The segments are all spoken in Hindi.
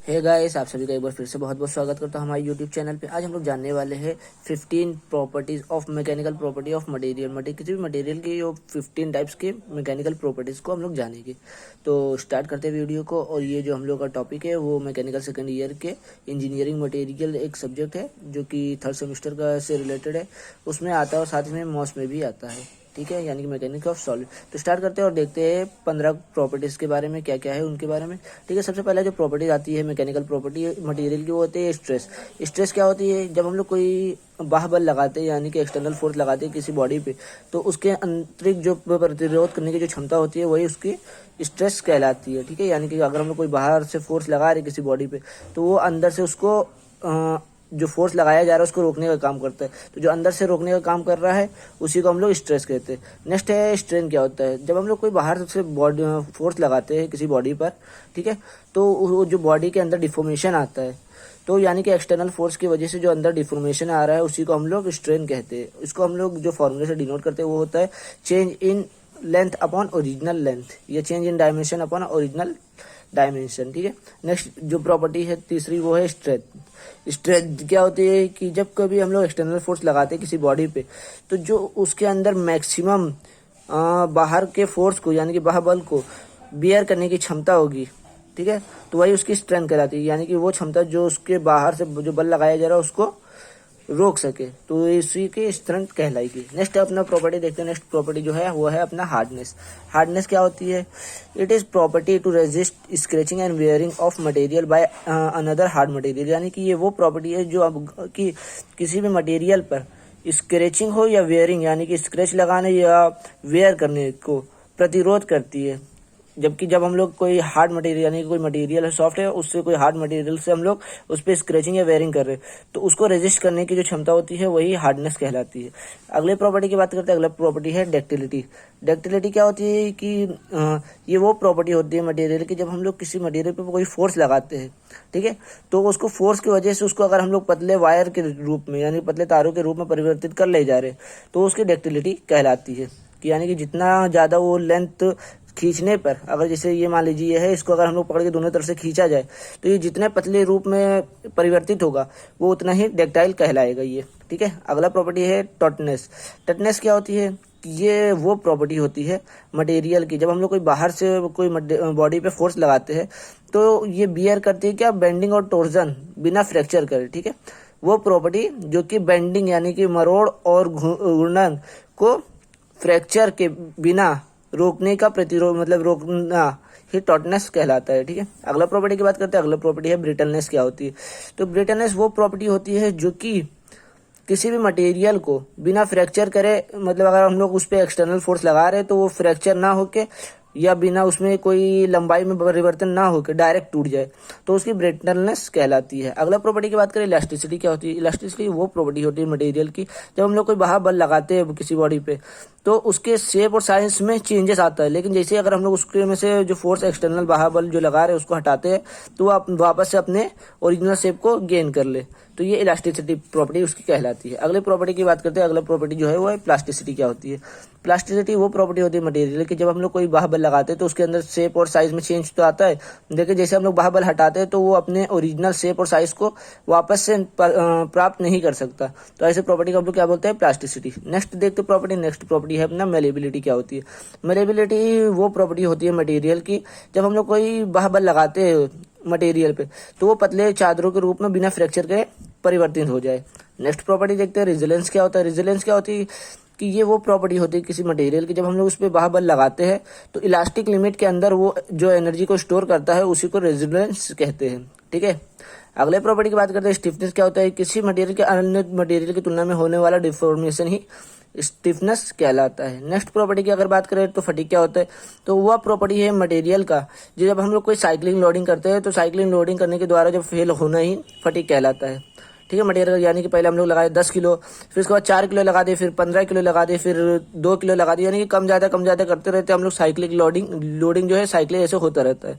हे गाइस, आप सभी का एक बार फिर से बहुत बहुत स्वागत करता हूं हमारे यूट्यूब चैनल पे। आज हम लोग जानने वाले हैं 15 properties of mechanical property of material. किसी भी मटेरियल की जो 15 टाइप्स के मैकेनिकल प्रॉपर्टीज को हम लोग जानेंगे। तो स्टार्ट करते हैं वीडियो को। और ये जो हम लोग का टॉपिक है वो मैकेनिकल सेकेंड ईयर के इंजीनियरिंग मटेरियल एक सब्जेक्ट है जो कि थर्ड सेमेस्टर का से रिलेटेड है, उसमें आता है और साथ में मॉस में भी आता है। ठीक है, यानी कि मैकेनिक ऑफ सॉलिड। तो स्टार्ट करते हैं और देखते हैं 15 प्रॉपर्टीज के बारे में, क्या क्या है उनके बारे में। ठीक है, सबसे पहले जो प्रॉपर्टीज आती है मैकेनिकल प्रॉपर्टी मटेरियल की, वो होती है स्ट्रेस। स्ट्रेस क्या होती है? जब हम लोग कोई बाह्य लगाते हैं यानी कि एक्सटर्नल फोर्स लगाते हैं किसी बॉडी पे, तो उसके आंतरिक जो प्रतिरोध करने की जो क्षमता होती है वही उसकी स्ट्रेस कहलाती है। ठीक है, यानी कि अगर हम लोग कोई बाहर से फोर्स लगा रहे किसी बॉडी पे, तो वो अंदर से उसको जो फोर्स लगाया जा रहा है उसको रोकने का काम करता है। तो जो अंदर से रोकने का काम कर रहा है उसी को हम लोग स्ट्रेस कहते हैं। नेक्स्ट है स्ट्रेन। क्या होता है? जब हम लोग कोई बाहर से बॉडी फोर्स लगाते हैं किसी बॉडी पर, ठीक है, तो वो जो बॉडी के अंदर डिफॉर्मेशन आता है, तो यानी कि एक्सटर्नल फोर्स की वजह से जो अंदर डिफॉर्मेशन आ रहा है उसी को हम लोग स्ट्रेन कहते हैं। इसको हम लोग जो फॉर्मूले से डिनोट करते हैं वो होता है change in length upon original length, या change in dimension upon original dimension. ठीक है, नेक्स्ट जो प्रॉपर्टी है तीसरी वो है स्ट्रेंथ। स्ट्रेंथ क्या होती है कि जब कभी हम लोग एक्सटर्नल फोर्स लगाते हैं किसी बॉडी पे, तो जो उसके अंदर मैक्सिमम बाहर के फोर्स को यानी कि बाह्य बल को बियर करने की क्षमता होगी, ठीक है, तो वही उसकी स्ट्रेंथ कहलाती है। यानी कि वो क्षमता जो उसके बाहर से जो बल लगाया जा रहा है उसको रोक सके, तो इसी की स्ट्रेंथ कहलाएगी। नेक्स्ट अपना प्रॉपर्टी देखते हैं। नेक्स्ट प्रॉपर्टी जो है वो है अपना हार्डनेस। हार्डनेस क्या होती है? It is property to resist scratching and wearing of material by another hard material. यानी कि ये वो प्रॉपर्टी है जो अब कि किसी भी मटेरियल पर स्क्रैचिंग हो या वेयरिंग, यानी कि स्क्रैच लगाने या वेयर करने को प्रतिरोध करती है। जबकि जब हम लोग कोई हार्ड मटेरियल यानी कि कोई मटेरियल है सॉफ्ट है, उससे कोई हार्ड मटेरियल से हम लोग उस पर स्क्रैचिंग या वेयरिंग कर रहे हैं, तो उसको रेजिस्ट करने की जो क्षमता होती है वही हार्डनेस कहलाती है। अगले प्रॉपर्टी की बात करते हैं। अगला प्रॉपर्टी है डक्टिलिटी। डक्टिलिटी क्या होती है कि ये वो प्रॉपर्टी होती है मटेरियल की, जब हम लोग किसी मटेरियल पर कोई फोर्स लगाते हैं, ठीक है, तो उसको फोर्स की वजह से उसको अगर हम लोग पतले वायर के रूप में यानी पतले तारों के रूप में परिवर्तित कर ले जा रहे हैं, तो उसकी डक्टिलिटी कहलाती है। कि यानी कि जितना ज़्यादा वो लेंथ खींचने पर, अगर जैसे ये मान लीजिए ये है, इसको अगर हम लोग पकड़ के दोनों तरफ से खींचा जाए तो ये जितने पतले रूप में परिवर्तित होगा वो उतना ही डक्टाइल कहलाएगा ये। ठीक है, अगला प्रॉपर्टी है टॉटनेस। टॉटनेस क्या होती है कि ये वो प्रॉपर्टी होती है मटेरियल की, जब हम लोग कोई बाहर से कोई बॉडी पे फोर्स लगाते हैं तो ये बियर करती है क्या? बेंडिंग और टोर्जन बिना फ्रैक्चर करे। ठीक है, वो प्रॉपर्टी जो कि बेंडिंग यानी कि मरोड़ और घूर्णन को फ्रैक्चर के बिना रोकने का प्रतिरोध मतलब रोकना ही टॉटनेस कहलाता है। ठीक है, अगला प्रॉपर्टी की बात करते हैं। अगला प्रॉपर्टी है ब्रिटलनेस। क्या होती है? तो ब्रिटलनेस वो प्रॉपर्टी होती है जो कि किसी भी मटेरियल को बिना फ्रैक्चर करे, मतलब अगर हम लोग उस पर एक्सटर्नल फोर्स लगा रहे हैं तो वो फ्रैक्चर ना होके या बिना उसमें कोई लंबाई में परिवर्तन ना होकर डायरेक्ट टूट जाए, तो उसकी ब्रिटलनेस कहलाती है। अगला प्रॉपर्टी की बात करें इलास्टिसिटी। क्या होती है? इलास्टिसिटी वो प्रॉपर्टी होती है मटेरियल की, जब हम लोग कोई बाहर बल लगाते हैं किसी बॉडी पे तो उसके शेप और साइज में चेंजेस आता है, लेकिन जैसे अगर हम लोग उसके में से जो फोर्स एक्सटर्नल बाहर बल जो लगा रहे हैं उसको हटाते हैं तो वो वापस से अपने ओरिजिनल शेप को गेन कर ले, तो ये इलास्टिसिटी प्रॉपर्टी उसकी कहलाती है। अगले प्रॉपर्टी की बात करते हैं। अगला प्रॉपर्टी जो है वो है प्लास्टिसिटी। क्या होती है? प्लास्टिसिटी वो प्रॉपर्टी होती है मटेरियल की, जब हम लोग कोई बाह्य बल लगाते हैं तो उसके अंदर शेप और साइज में चेंज तो आता है, देखिए जैसे हम लोग बाह्य बल हटाते हैं तो वो अपने ओरिजिनल शेप और साइज को वापस से प्राप्त नहीं कर सकता, तो ऐसे प्रॉपर्टी को हम लोग क्या बोलते हैं? प्लास्टिसिटी। नेक्स्ट देखते प्रॉपर्टी। नेक्स्ट प्रॉपर्टी है अपना मेलेबिलिटी। क्या होती है? मेलेबिलिटी वो प्रॉपर्टी होती है मटेरियल की, जब हम लोग कोई बाह्य बल लगाते हैं मटेरियल पे तो वो पतले चादरों के रूप में बिना फ्रैक्चर के परिवर्तित हो जाए। नेक्स्ट प्रॉपर्टी देखते हैं रेजिलेंस। क्या होता है? रेजिलेंस क्या होती है कि ये वो प्रॉपर्टी होती है किसी मटेरियल की, जब हम लोग उस पर बाह्य बल लगाते हैं तो इलास्टिक लिमिट के अंदर वो जो एनर्जी को स्टोर करता है उसी को रेजिलेंस कहते हैं। ठीक है, अगले प्रॉपर्टी की बात करते हैं स्टिफनेस। क्या होता है? किसी मटेरियल के अन्य मटेरियल की तुलना में होने वाला डिफॉर्मेशन ही स्टिफनेस कहलाता है। नेक्स्ट प्रॉपर्टी की अगर बात करें तो फटीग। क्या होता है? तो वह प्रॉपर्टी है मटेरियल का जो जब हम लोग कोई साइक्लिंग लोडिंग करते हैं तो साइक्लिंग लोडिंग करने के द्वारा जब फेल होना ही फटीग कहलाता है। ठीक है, मटेरियल यानी कि पहले हम लोग लगाए 10 किलो, फिर उसके बाद 4 किलो लगा दे, फिर 15 किलो लगा दे, फिर 2 किलो लगा दे, यानी कि कम ज़्यादा करते रहते हम लोग। साइक्लिक लोडिंग जो है साइकिल ऐसे होता रहता है,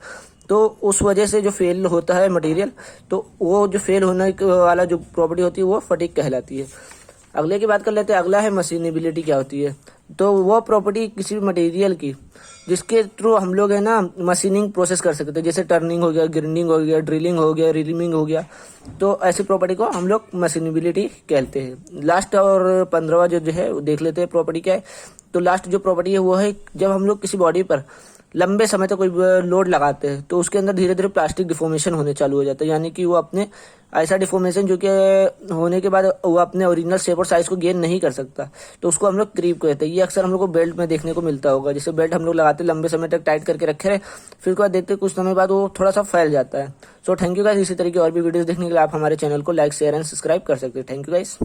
तो उस वजह से जो फेल होता है मटेरियल, तो वो जो फेल होने वाला जो प्रॉपर्टी होती है वो फटीग कहलाती है। अगले की बात कर लेते हैं। अगला है मशीनेबिलिटी। क्या होती है? तो वो प्रॉपर्टी किसी भी मटेरियल की जिसके थ्रू हम लोग है ना मशीनिंग प्रोसेस कर सकते हैं, जैसे टर्निंग हो गया, ग्राइंडिंग हो गया, ड्रिलिंग हो गया, रिलिमिंग हो गया, तो ऐसी प्रॉपर्टी को हम लोग मशीनेबिलिटी कहते हैं। लास्ट और 15वां जो है वो देख लेते हैं प्रॉपर्टी क्या है। तो लास्ट जो प्रॉपर्टी है वो है जब हम लोग किसी बॉडी पर लंबे समय तक कोई लोड लगाते हैं तो उसके अंदर धीरे धीरे प्लास्टिक डिफॉर्मेशन होने चालू हो जाता है, यानी कि वो अपने ऐसा डिफॉर्मेशन जो कि होने के बाद वो अपने ओरिजिनल शेप और साइज को गेन नहीं कर सकता, तो उसको हम लोग क्रीप कहते हैं। ये अक्सर हम लोग को बेल्ट में देखने को मिलता होगा, जैसे बेल्ट हम लोग लगाते लंबे समय तक टाइट करके रखे रहे, फिर उसके बाद देखते कुछ समय बाद वो थोड़ा सा फैल जाता है। सो थैंक यू गाइस, इसी तरह की और भी वीडियोस देखने के लिए आप हमारे चैनल को लाइक शेयर एंड सब्सक्राइब कर सकते हैं। Thank you guys.